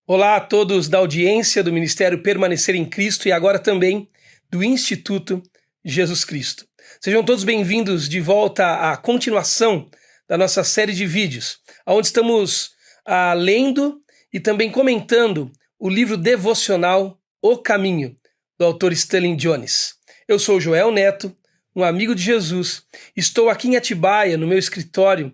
Olá a todos da audiência do Ministério Permanecer em Cristo e agora também do Instituto Jesus Cristo. Sejam todos bem-vindos de volta à continuação da nossa série de vídeos, onde estamos lendo e também comentando o livro devocional O Caminho, do autor Stanley Jones. Eu sou Joel Neto, um amigo de Jesus. Estou aqui em Atibaia, no meu escritório,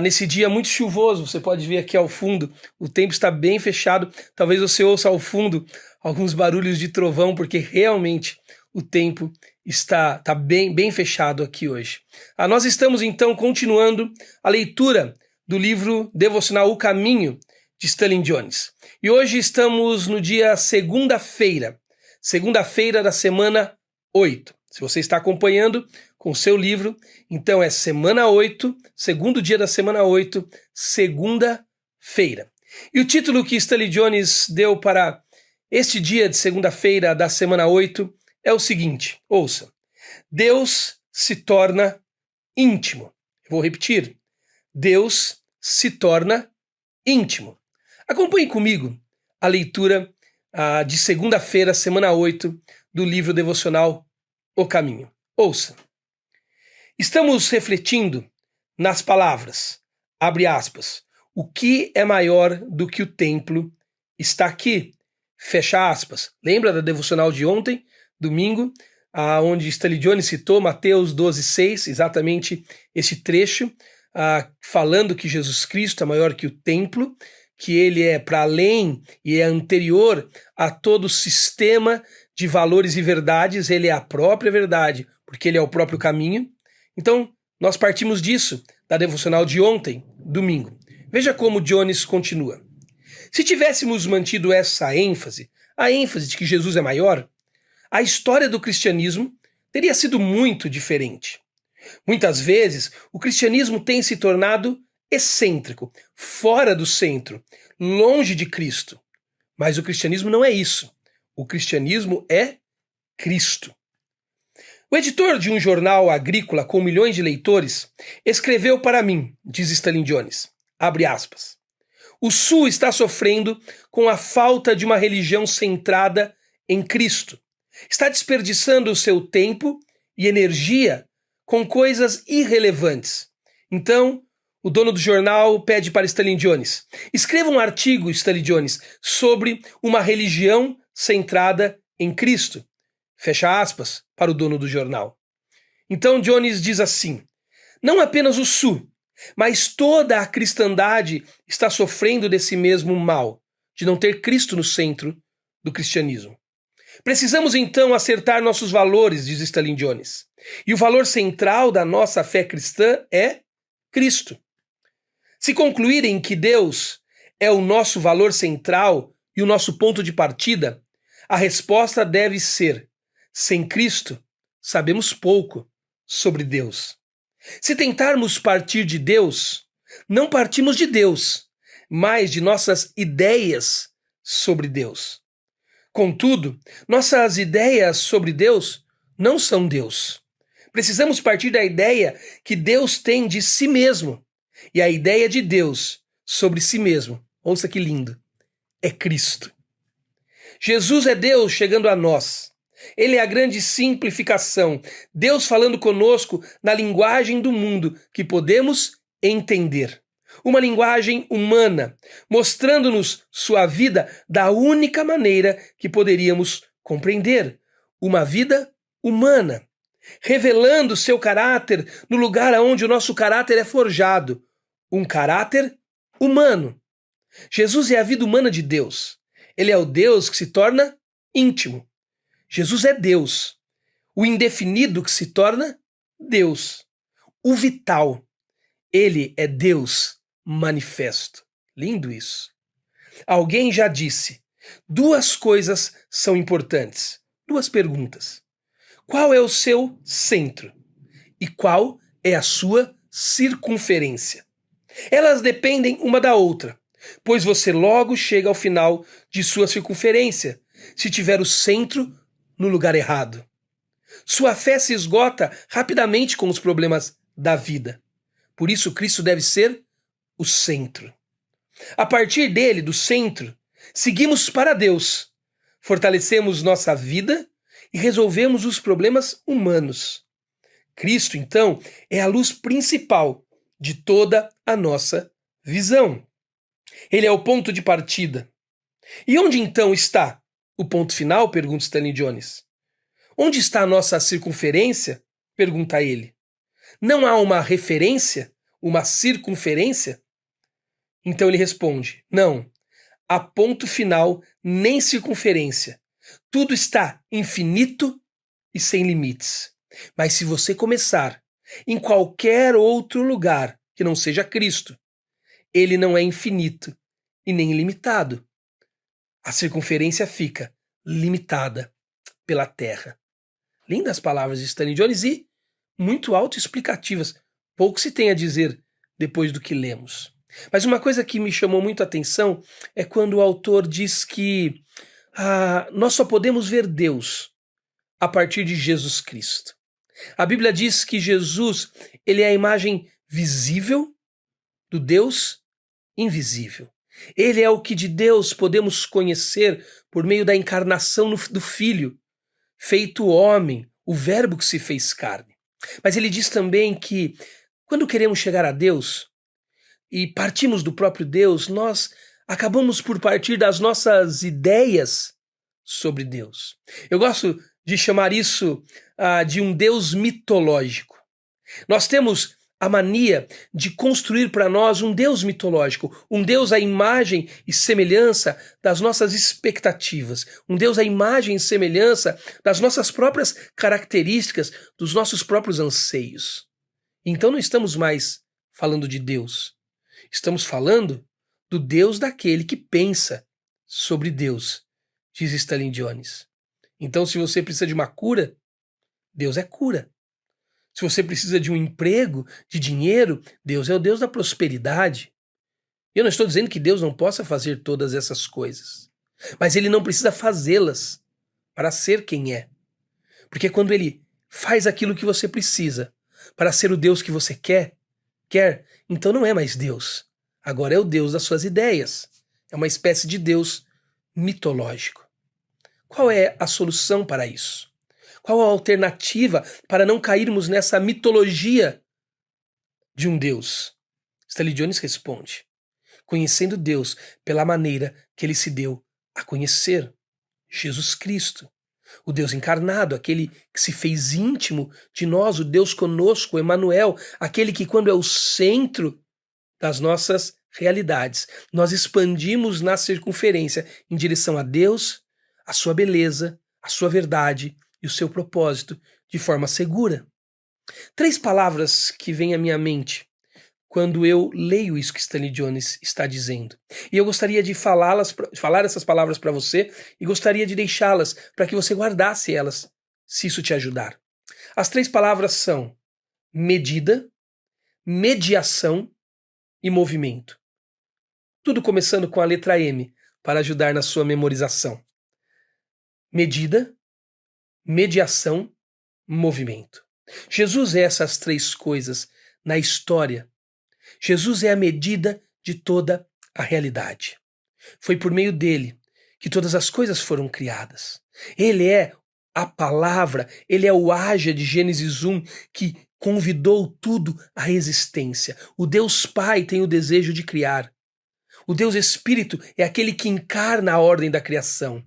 nesse dia muito chuvoso. Você pode ver aqui ao fundo, o tempo está bem fechado. Talvez você ouça ao fundo alguns barulhos de trovão, porque realmente o tempo está bem fechado aqui hoje. Nós estamos então continuando a leitura do livro devocional O Caminho, de Stanley Jones. E hoje estamos no dia segunda-feira da semana 8. Se você está acompanhando com o seu livro, então é semana 8, segundo dia da semana 8, segunda-feira. E o título que Stanley Jones deu para este dia de segunda-feira da semana 8 é o seguinte, ouça: Deus se torna íntimo. Eu vou repetir: Deus se torna íntimo. Acompanhe comigo a leitura de segunda-feira, semana 8, do livro devocional O Caminho. Ouça. Estamos refletindo nas palavras, abre aspas, o que é maior do que o templo está aqui, fecha aspas. Lembra da devocional de ontem, domingo, onde Stanley Jones citou Mateus 12:6, exatamente esse trecho, falando que Jesus Cristo é maior que o templo, que ele é para além e é anterior a todo o sistema de valores e verdades, ele é a própria verdade, porque ele é o próprio caminho. Então, nós partimos disso, da devocional de ontem, domingo. Veja como Jones continua. Se tivéssemos mantido essa ênfase, a ênfase de que Jesus é maior, a história do cristianismo teria sido muito diferente. Muitas vezes, o cristianismo tem se tornado excêntrico, fora do centro, longe de Cristo. Mas o cristianismo não é isso. O cristianismo é Cristo. O editor de um jornal agrícola com milhões de leitores escreveu para mim, diz Stanley Jones, abre aspas, o Sul está sofrendo com a falta de uma religião centrada em Cristo. Está desperdiçando o seu tempo e energia com coisas irrelevantes. Então, o dono do jornal pede para Stanley Jones: escreva um artigo, Stanley Jones, sobre uma religião centrada em Cristo. Fecha aspas para o dono do jornal. Então Jones diz assim: não apenas o Sul, mas toda a cristandade está sofrendo desse mesmo mal, de não ter Cristo no centro do cristianismo. Precisamos então acertar nossos valores, diz Stanley Jones. E o valor central da nossa fé cristã é Cristo. Se concluírem que Deus é o nosso valor central e o nosso ponto de partida, a resposta deve ser: sem Cristo, sabemos pouco sobre Deus. Se tentarmos partir de Deus, não partimos de Deus, mas de nossas ideias sobre Deus. Contudo, nossas ideias sobre Deus não são Deus. Precisamos partir da ideia que Deus tem de si mesmo. E a ideia de Deus sobre si mesmo, ouça que lindo, é Cristo. Jesus é Deus chegando a nós. Ele é a grande simplificação. Deus falando conosco na linguagem do mundo que podemos entender. Uma linguagem humana, mostrando-nos sua vida da única maneira que poderíamos compreender. Uma vida humana. Revelando seu caráter no lugar onde o nosso caráter é forjado. Um caráter humano. Jesus é a vida humana de Deus. Ele é o Deus que se torna íntimo. Jesus é Deus. O indefinido que se torna Deus. O vital. Ele é Deus manifesto. Lindo isso. Alguém já disse: duas coisas são importantes. Duas perguntas. Qual é o seu centro? E qual é a sua circunferência? Elas dependem uma da outra, pois você logo chega ao final de sua circunferência, se tiver o centro no lugar errado. Sua fé se esgota rapidamente com os problemas da vida. Por isso, Cristo deve ser o centro. A partir dele, do centro, Seguimos para Deus, fortalecemos nossa vida e resolvemos os problemas humanos. Cristo, então, é a luz principal de toda a nossa visão. Ele é o ponto de partida. E onde então está o ponto final? Pergunta Stanley Jones. Onde está a nossa circunferência? Pergunta ele. Não há uma referência, uma circunferência? Então ele responde: não, há ponto final nem circunferência. Tudo está infinito e sem limites. Mas se você começar em qualquer outro lugar que não seja Cristo, ele não é infinito e nem ilimitado. A circunferência fica limitada pela Terra. Lindas palavras de Stanley Jones e muito autoexplicativas. Pouco se tem a dizer depois do que lemos. Mas uma coisa que me chamou muito a atenção é quando o autor diz que nós só podemos ver Deus a partir de Jesus Cristo. A Bíblia diz que Jesus, ele é a imagem visível do Deus invisível. Ele é o que de Deus podemos conhecer por meio da encarnação do Filho, feito homem, o Verbo que se fez carne. Mas ele diz também que quando queremos chegar a Deus e partimos do próprio Deus, nós acabamos por partir das nossas ideias sobre Deus. Eu gosto de chamar isso de um Deus mitológico. Nós temos a mania de construir para nós um Deus mitológico, um Deus à imagem e semelhança das nossas expectativas, um Deus à imagem e semelhança das nossas próprias características, dos nossos próprios anseios. Então não estamos mais falando de Deus, estamos falando do Deus daquele que pensa sobre Deus, diz Stanley Jones. Então, se você precisa de uma cura, Deus é cura. Se você precisa de um emprego, de dinheiro, Deus é o Deus da prosperidade. Eu não estou dizendo que Deus não possa fazer todas essas coisas, mas ele não precisa fazê-las para ser quem é. Porque quando ele faz aquilo que você precisa para ser o Deus que você quer, então não é mais Deus. Agora é o Deus das suas ideias. É uma espécie de Deus mitológico. Qual é a solução para isso? Qual a alternativa para não cairmos nessa mitologia de um Deus? Stanley Jones responde: conhecendo Deus pela maneira que ele se deu a conhecer, Jesus Cristo, o Deus encarnado, aquele que se fez íntimo de nós, o Deus conosco, Emanuel, aquele que, quando é o centro das nossas realidades, nós expandimos na circunferência em direção a Deus, a sua beleza, a sua verdade e o seu propósito de forma segura. 3 palavras que vêm à minha mente quando eu leio isso que Stanley Jones está dizendo. E eu gostaria de falar essas palavras para você e gostaria de deixá-las para que você guardasse elas, se isso te ajudar. As 3 palavras são medida, mediação e movimento. Tudo começando com a letra M, para ajudar na sua memorização. Medida, mediação, movimento. Jesus é essas 3 coisas na história. Jesus é a medida de toda a realidade. Foi por meio dele que todas as coisas foram criadas. Ele é a palavra, ele é o Haja de Gênesis 1 que convidou tudo à existência. O Deus Pai tem o desejo de criar. O Deus Espírito é aquele que encarna a ordem da criação.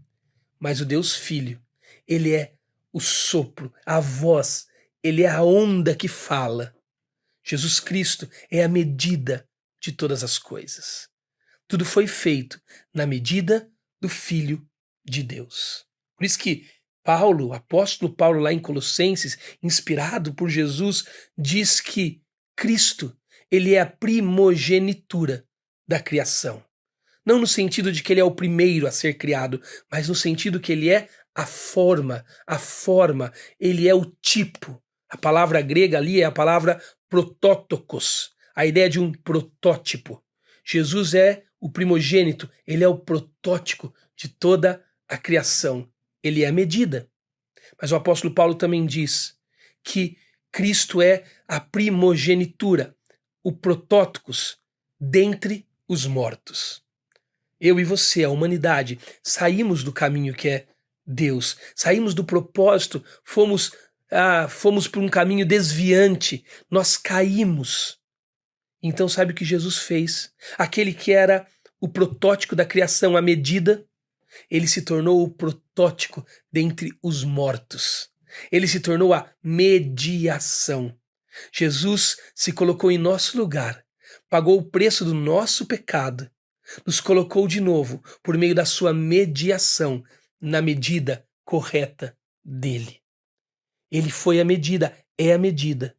Mas o Deus Filho, ele é o sopro, a voz, ele é a onda que fala. Jesus Cristo é a medida de todas as coisas. Tudo foi feito na medida do Filho de Deus. Por isso que Paulo, o apóstolo Paulo lá em Colossenses, inspirado por Jesus, diz que Cristo, ele é a primogenitura da criação. Não no sentido de que ele é o primeiro a ser criado, mas no sentido que ele é a forma, ele é o tipo. A palavra grega ali é a palavra protótokos, a ideia de um protótipo. Jesus é o primogênito, ele é o protótipo de toda a criação. Ele é a medida. Mas o apóstolo Paulo também diz que Cristo é a primogenitura, o protótokos dentre os mortos. Eu e você, a humanidade, saímos do caminho que é Deus, saímos do propósito, fomos por um caminho desviante, nós caímos. Então sabe o que Jesus fez? Aquele que era o protótipo da criação, a medida, ele se tornou o protótipo dentre os mortos. Ele se tornou a mediação. Jesus se colocou em nosso lugar, pagou o preço do nosso pecado, nos colocou de novo por meio da sua mediação na medida correta dele. Ele foi a medida, é a medida.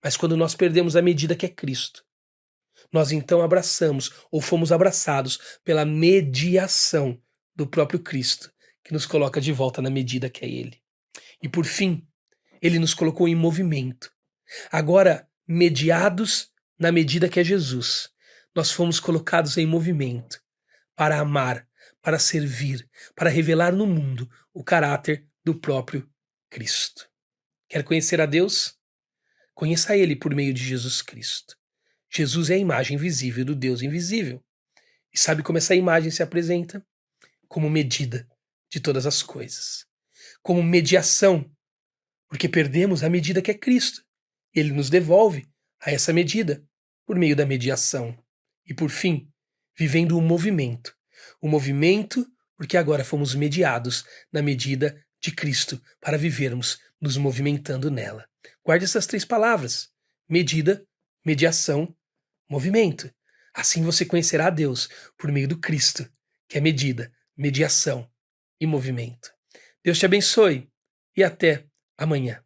Mas quando nós perdemos a medida que é Cristo, nós então abraçamos ou fomos abraçados pela mediação do próprio Cristo, que nos coloca de volta na medida que é Ele. E por fim, Ele nos colocou em movimento. Agora, mediados na medida que é Jesus, nós fomos colocados em movimento para amar, para servir, para revelar no mundo o caráter do próprio Cristo. Quer conhecer a Deus? Conheça Ele por meio de Jesus Cristo. Jesus é a imagem visível do Deus invisível. E sabe como essa imagem se apresenta? Como medida de todas as coisas. Como mediação, porque perdemos a medida que é Cristo. Ele nos devolve a essa medida por meio da mediação. E por fim, vivendo o movimento. O movimento porque agora fomos mediados na medida de Cristo para vivermos nos movimentando nela. Guarde essas 3 palavras: medida, mediação, movimento. Assim você conhecerá a Deus por meio do Cristo, que é medida, mediação e movimento. Deus te abençoe e até amanhã.